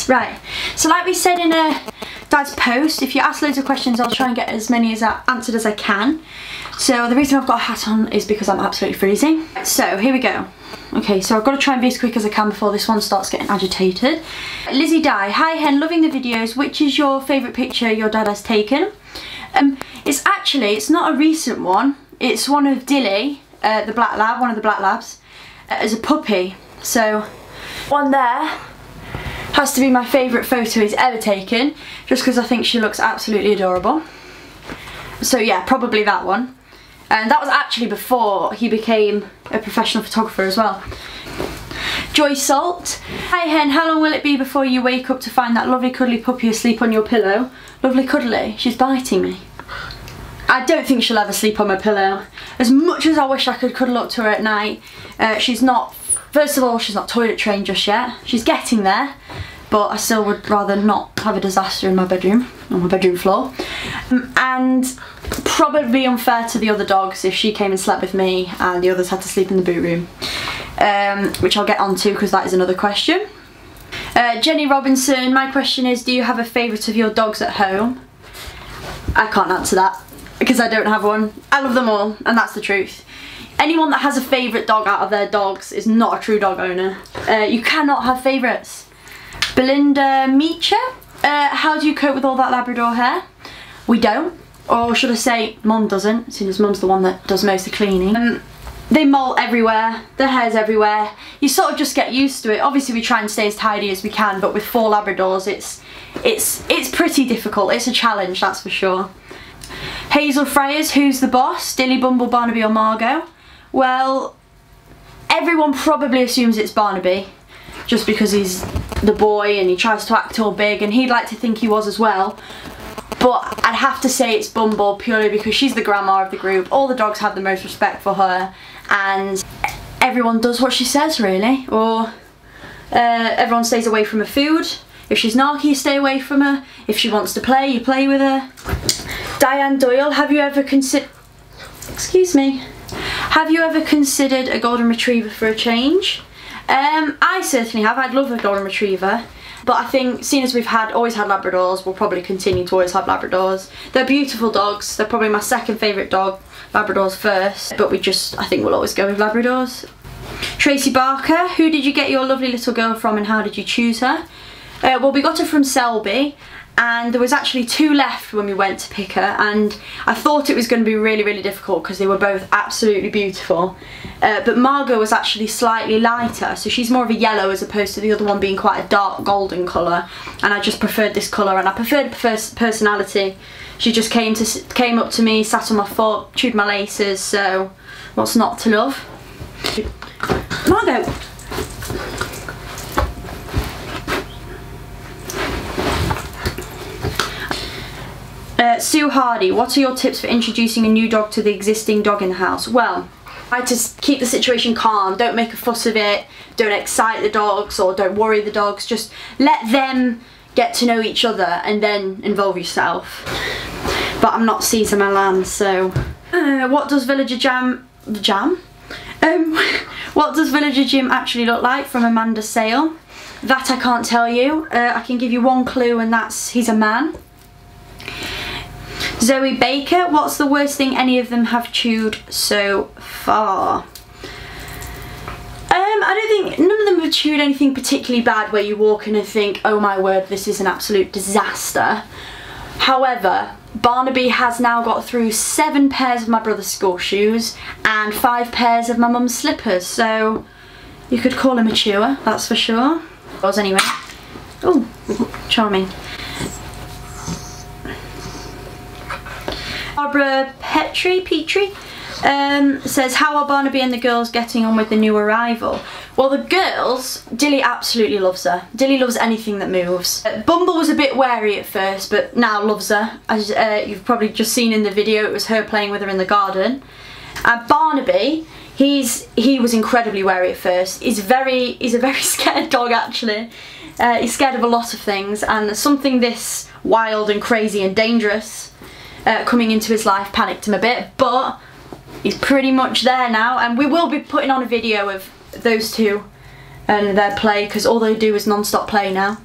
Yes, right. So like we said in Dad's post, if you ask loads of questions, I'll try and get as many answered as I can. So the reason I've got a hat on is because I'm absolutely freezing. So here we go. Okay, so I've got to try and be as quick as I can before this one starts getting agitated. Lizzie Dye, hi Hen, loving the videos. Which is your favourite picture your dad has taken? It's not a recent one. It's one of Dilly, the black lab, one of the black labs, as a puppy. So one there has to be my favourite photo he's ever taken, just because I think she looks absolutely adorable. So yeah, probably that one. And that was actually before he became a professional photographer as well. Joy Salt, hi Hen, how long will it be before you wake up to find that lovely cuddly puppy asleep on your pillow? Lovely cuddly, she's biting me. I don't think she'll ever sleep on my pillow. As much as I wish I could cuddle up to her at night, she's not, first of all, she's not toilet trained just yet. She's getting there, but I still would rather not have a disaster in my bedroom, on my bedroom floor. And probably unfair to the other dogs if she came and slept with me and the others had to sleep in the boot room. Which I'll get onto because that is another question. Jenny Robinson, my question is, do you have a favourite of your dogs at home? I can't answer that because I don't have one. I love them all, and that's the truth. Anyone that has a favourite dog out of their dogs is not a true dog owner. You cannot have favourites. Belinda Meacher, how do you cope with all that Labrador hair? We don't, or should I say Mum doesn't, seeing as Mum's the one that does most of the cleaning. They molt everywhere, their hair's everywhere. You sort of just get used to it. Obviously we try and stay as tidy as we can, but with 4 Labradors it's pretty difficult. It's a challenge, that's for sure. Hazel Friars, who's the boss? Dilly, Bumble, Barnaby or Margaux? Well, everyone probably assumes it's Barnaby, just because he's the boy and he tries to act all big, and he'd like to think he was as well. But I'd have to say it's Bumble, purely because she's the grandma of the group. All the dogs have the most respect for her, and everyone does what she says, really. Or everyone stays away from her food. If she's narky, you stay away from her. If she wants to play, you play with her. Diane Doyle, have you ever considered... Excuse me. Have you ever considered a golden retriever for a change? I certainly have. I'd love a golden retriever. But I think, seeing as we've always had Labradors, we'll probably continue to always have Labradors. They're beautiful dogs. They're probably my second favourite dog. Labradors first. But I think we'll always go with Labradors. Tracy Barker, who did you get your lovely little girl from and how did you choose her? Well, we got her from Selby, and there was actually 2 left when we went to pick her, and I thought it was going to be really, really difficult because they were both absolutely beautiful. But Margaux was actually slightly lighter, so she's more of a yellow as opposed to the other one being quite a dark golden colour, and I just preferred this colour, and I preferred personality. She just came up to me, sat on my foot, chewed my laces, so what's not to love? Margaux! Sue Hardy, what are your tips for introducing a new dog to the existing dog in the house? Well, try to keep the situation calm, don't make a fuss of it, don't excite the dogs or don't worry the dogs, just let them get to know each other and then involve yourself. But I'm not Caesar Milan, so... what does Villager what does Villager Jim actually look like from Amanda's sale? That I can't tell you. I can give you one clue, and that's he's a man. Zoe Baker, what's the worst thing any of them have chewed so far? I don't think, none of them have chewed anything particularly bad where you walk in and think, oh my word, this is an absolute disaster. However, Barnaby has now got through 7 pairs of my brother's school shoes and 5 pairs of my mum's slippers, so you could call him a chewer, that's for sure. Was anyway. Oh, charming. Barbara Petrie says, how are Barnaby and the girls getting on with the new arrival? Well, the girls, Dilly absolutely loves her. Dilly loves anything that moves. Bumble was a bit wary at first, but now loves her. As you've probably just seen in the video, it was her playing with her in the garden. Barnaby, he was incredibly wary at first. He's a very scared dog, actually. He's scared of a lot of things, and something this wild and crazy and dangerous coming into his life panicked him a bit, but he's pretty much there now, and we will be putting on a video of those two and their play, because all they do is non-stop play now.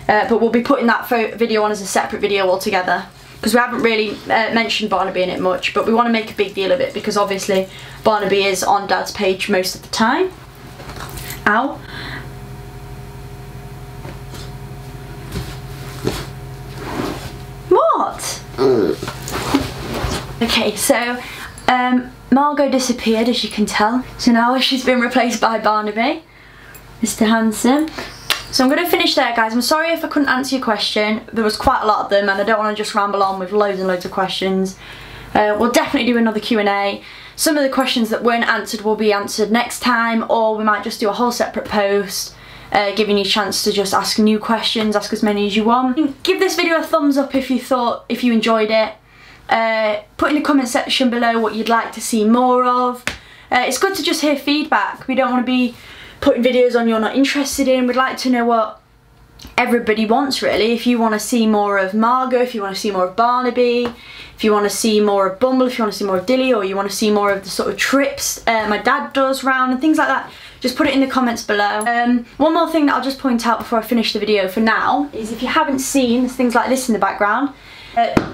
but we'll be putting that video on as a separate video altogether, because we haven't really mentioned Barnaby in it much, but we want to make a big deal of it because obviously Barnaby is on Dad's page most of the time. Ow. What? Okay, so Margaux disappeared, as you can tell, so now she's been replaced by Barnaby, Mr. Handsome. So I'm going to finish there, guys. I'm sorry if I couldn't answer your question. There was quite a lot of them and I don't want to just ramble on with loads and loads of questions. We'll definitely do another Q&A. Some of the questions that weren't answered will be answered next time, or we might just do a whole separate post giving you a chance to just ask new questions, ask as many as you want. Give this video a thumbs up if you enjoyed it. Put in the comment section below what you'd like to see more of. It's good to just hear feedback. We don't want to be putting videos on you're not interested in. We'd like to know what everybody wants, really. If you want to see more of Margaux, if you want to see more of Barnaby, if you want to see more of Bumble, if you want to see more of Dilly, or you want to see more of the sort of trips my dad does round and things like that, just put it in the comments below. One more thing that I'll just point out before I finish the video for now is, if you haven't seen, there's things like this in the background.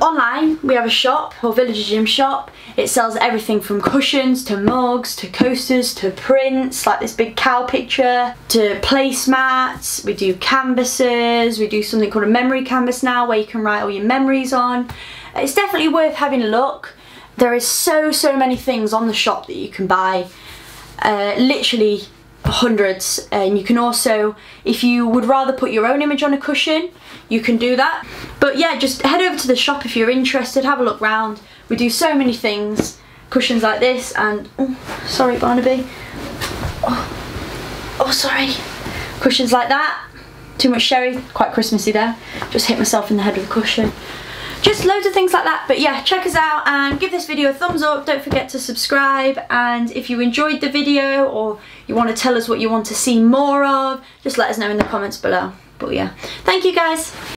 Online we have a shop called Villager Gym Shop. It sells everything from cushions to mugs to coasters to prints like this big cow picture, to placemats. We do canvases, we do something called a memory canvas now where you can write all your memories on. It's definitely worth having a look. There is so many things on the shop that you can buy, literally hundreds. And you can also, if you would rather put your own image on a cushion, you can do that. But yeah, just head over to the shop if you're interested, have a look round. We do so many things, cushions like this, and oh, sorry Barnaby, oh sorry, cushions like that. Too much sherry, quite Christmassy there, just hit myself in the head with a cushion. Just loads of things like that. But yeah, check us out and give this video a thumbs up. Don't forget to subscribe, and if you enjoyed the video or you want to tell us what you want to see more of, just let us know in the comments below. But yeah, thank you guys.